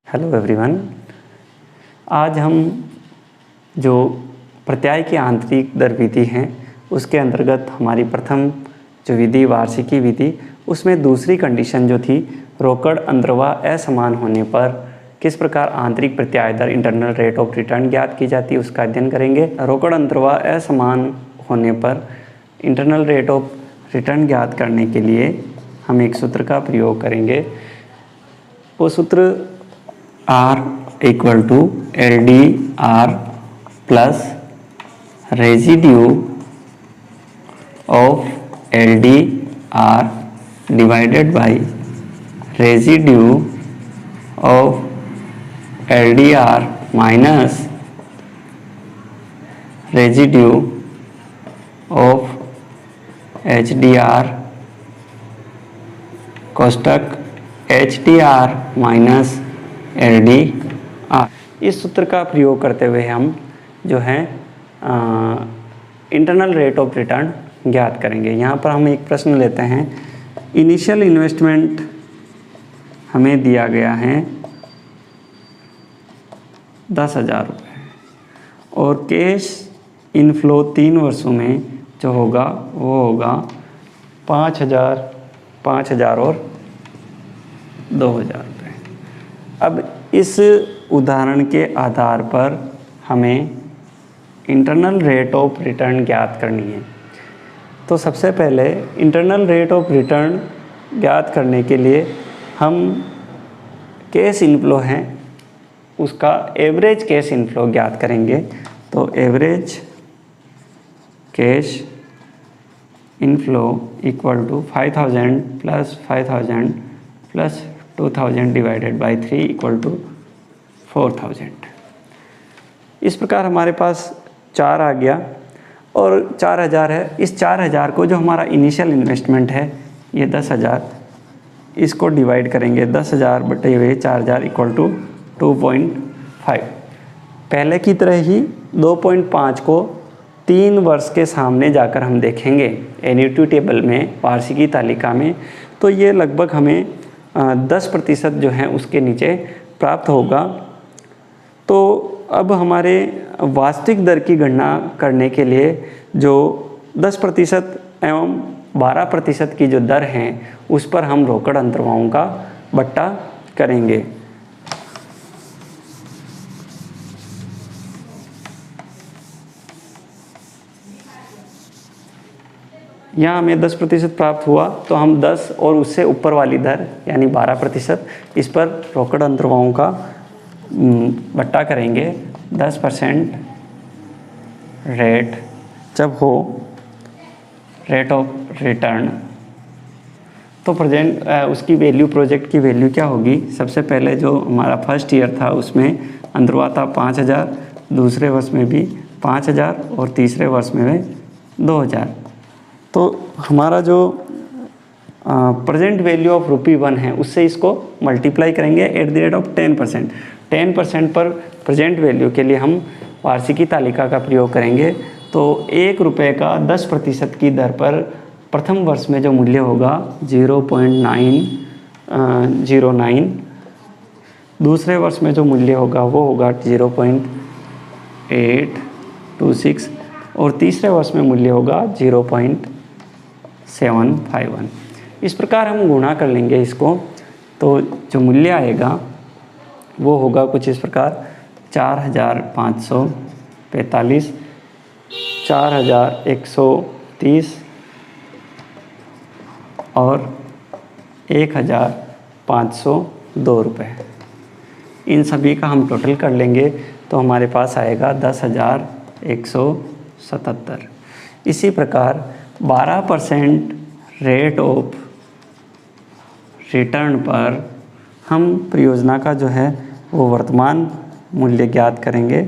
Hello everyone. आज हम जो प्रत्याय की आंतरिक दर विधि हैं उसके अंतर्गत हमारी प्रथम जो विधि वार्षिकी विधि, उसमें दूसरी कंडीशन जो थी रोकड़ अंतर्वाह असमान होने पर किस प्रकार आंतरिक प्रत्याय दर इंटरनल रेट ऑफ रिटर्न ज्ञात की जाती है उसका अध्ययन करेंगे। रोकड़ अंतर्वाह असमान होने पर इंटरनल रेट ऑफ रिटर्न ज्ञात करने के लिए हम एक सूत्र का प्रयोग करेंगे। वो सूत्र R equal to LDR plus residue of LDR divided by residue of LDR minus residue of HDR कोष्टक HDR माइनस LDR। इस सूत्र का प्रयोग करते हुए हम जो है इंटरनल रेट ऑफ रिटर्न ज्ञात करेंगे। यहाँ पर हम एक प्रश्न लेते हैं। इनिशियल इन्वेस्टमेंट हमें दिया गया है 10,000 रुपये और कैश इनफ्लो 3 वर्षों में जो होगा वो होगा 5,000, 5,000 और 2,000 रुपये। अब इस उदाहरण के आधार पर हमें इंटरनल रेट ऑफ रिटर्न ज्ञात करनी है। तो सबसे पहले इंटरनल रेट ऑफ रिटर्न ज्ञात करने के लिए हम कैश इनफ्लो हैं उसका एवरेज कैश इनफ्लो ज्ञात करेंगे। तो average cash inflow equal to 5,000 plus 5,000 plus 2,000 divided by 3 equal to 4,000। इस प्रकार हमारे पास 4 आ गया और 4,000 है। इस 4,000 को जो हमारा इनिशियल इन्वेस्टमेंट है ये 10,000, इसको डिवाइड करेंगे 10,000 बटे हुए 4,000 इक्वल टू 2.5। पहले की तरह ही 2.5 को 3 वर्ष के सामने जाकर हम देखेंगे एन्युटी टेबल में, वार्षिकी तालिका में, तो ये लगभग हमें 10% जो है उसके नीचे प्राप्त होगा। तो अब हमारे वास्तविक दर की गणना करने के लिए जो 10% एवं 12% की जो दर हैं उस पर हम रोकड़ अंतर्वाहों का बट्टा करेंगे। यहाँ हमें 10% प्राप्त हुआ तो हम 10 और उससे ऊपर वाली दर यानी 12% इस पर रोकड़ अंतर्वाहों का बट्टा करेंगे। 10% रेट जब हो रेट ऑफ रिटर्न तो प्रेजेंट उसकी वैल्यू, प्रोजेक्ट की वैल्यू क्या होगी। सबसे पहले जो हमारा फर्स्ट ईयर था उसमें अंतर्वाह था 5,000, दूसरे वर्ष में भी 5,000 और तीसरे वर्ष में 2,000। तो हमारा जो प्रेजेंट वैल्यू ऑफ ₹1 है उससे इसको मल्टीप्लाई करेंगे एट द रेट ऑफ 10%। 10% पर प्रेजेंट वैल्यू के लिए हम वार्षिकी तालिका का प्रयोग करेंगे। तो ₹1 का 10% की दर पर प्रथम वर्ष में जो मूल्य होगा 0.909, दूसरे वर्ष में जो मूल्य होगा वो होगा 0.826 और तीसरे वर्ष में मूल्य होगा 0.751। इस प्रकार हम गुणा कर लेंगे इसको, तो जो मूल्य आएगा वो होगा कुछ इस प्रकार 4,545, 4,130 और 1,502 रुपये। इन सभी का हम टोटल कर लेंगे तो हमारे पास आएगा 10,177। इसी प्रकार 12% रेट ऑफ रिटर्न पर हम परियोजना का जो है वो वर्तमान मूल्य ज्ञात करेंगे।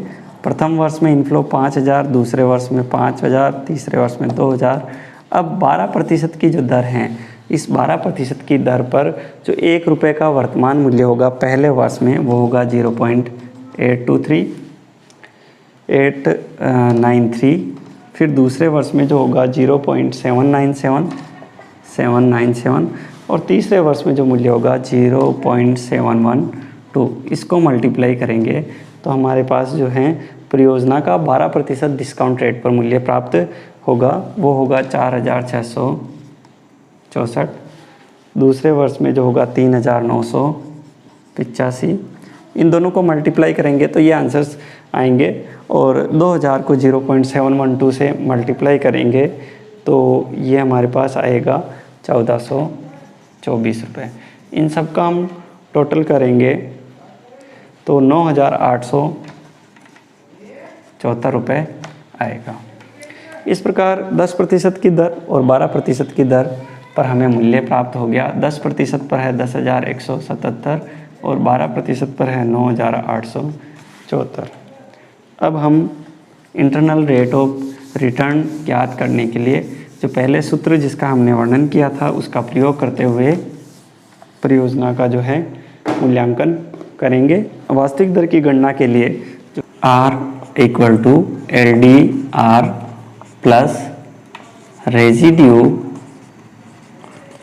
प्रथम वर्ष में इनफ्लो 5,000, दूसरे वर्ष में 5,000, तीसरे वर्ष में 2,000। अब 12% की जो दर है, इस 12% की दर पर जो ₹1 का वर्तमान मूल्य होगा पहले वर्ष में वो होगा 0.893, फिर दूसरे वर्ष में जो होगा 0.797 और तीसरे वर्ष में जो मूल्य होगा 0.712 2, इसको मल्टीप्लाई करेंगे तो हमारे पास जो है परियोजना का 12% डिस्काउंट रेट पर मूल्य प्राप्त होगा, वो होगा 4664। दूसरे वर्ष में जो होगा 3985। इन दोनों को मल्टीप्लाई करेंगे तो ये आंसर्स आएंगे, और 2000 को 0.712 से मल्टीप्लाई करेंगे तो ये हमारे पास आएगा 1424 रुपये। इन सब का हम टोटल करेंगे तो 9874 रुपये आएगा। इस प्रकार 10% की दर और 12% की दर पर हमें मूल्य प्राप्त हो गया। 10% पर है 10,177 और 12% पर है 9,874। अब हम इंटरनल रेट ऑफ रिटर्न ज्ञात करने के लिए जो पहले सूत्र जिसका हमने वर्णन किया था उसका प्रयोग करते हुए परियोजना का जो है मूल्यांकन करेंगे। वास्तविक दर की गणना के लिए जो R equal to LDR plus residue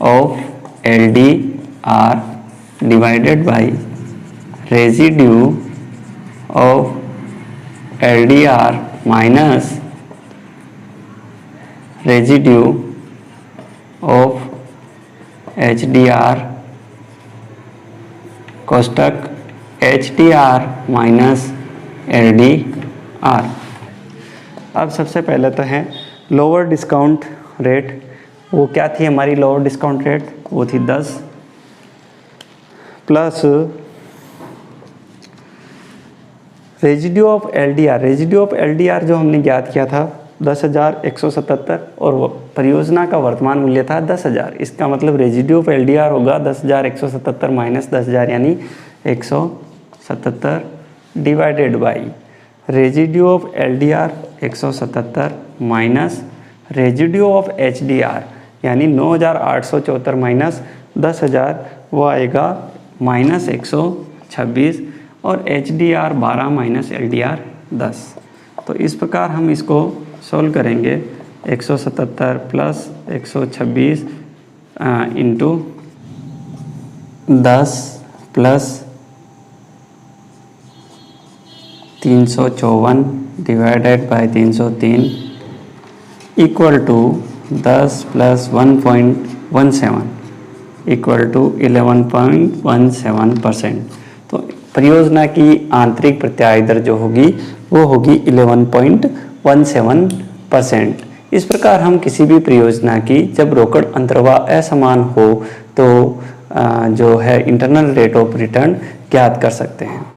of LDR divided by residue of LDR minus residue of HDR कोष्टक HDR माइनस LDR। अब सबसे पहले तो है लोअर डिस्काउंट रेट। वो क्या थी हमारी लोअर डिस्काउंट रेट? वो थी 10 plus residue of LDR। Residue of LDR जो हमने ज्ञात किया था 10,177 और वो परियोजना का वर्तमान मूल्य था 10,000। इसका मतलब रेजिड्यू ऑफ LDR होगा 10,177 माइनस 10,000 यानी 177 divided by residue of LDR 177 minus residue of HDR यानी 9,874 माइनस 10,000 वो आएगा माइनस 126 और HDR 12 माइनस LDR 10। तो इस प्रकार हम इसको सोल्व करेंगे। 177 plus 126 into 10 plus 354 divided by 303 equal to 10 plus 1.17 equal to 11.17%। तो परियोजना की आंतरिक प्रत्याय दर जो होगी वो होगी 11.17%। इस प्रकार हम किसी भी परियोजना की जब रोकड़ अंतर्वाह असमान हो तो जो है इंटरनल रेट ऑफ रिटर्न ज्ञात कर सकते हैं।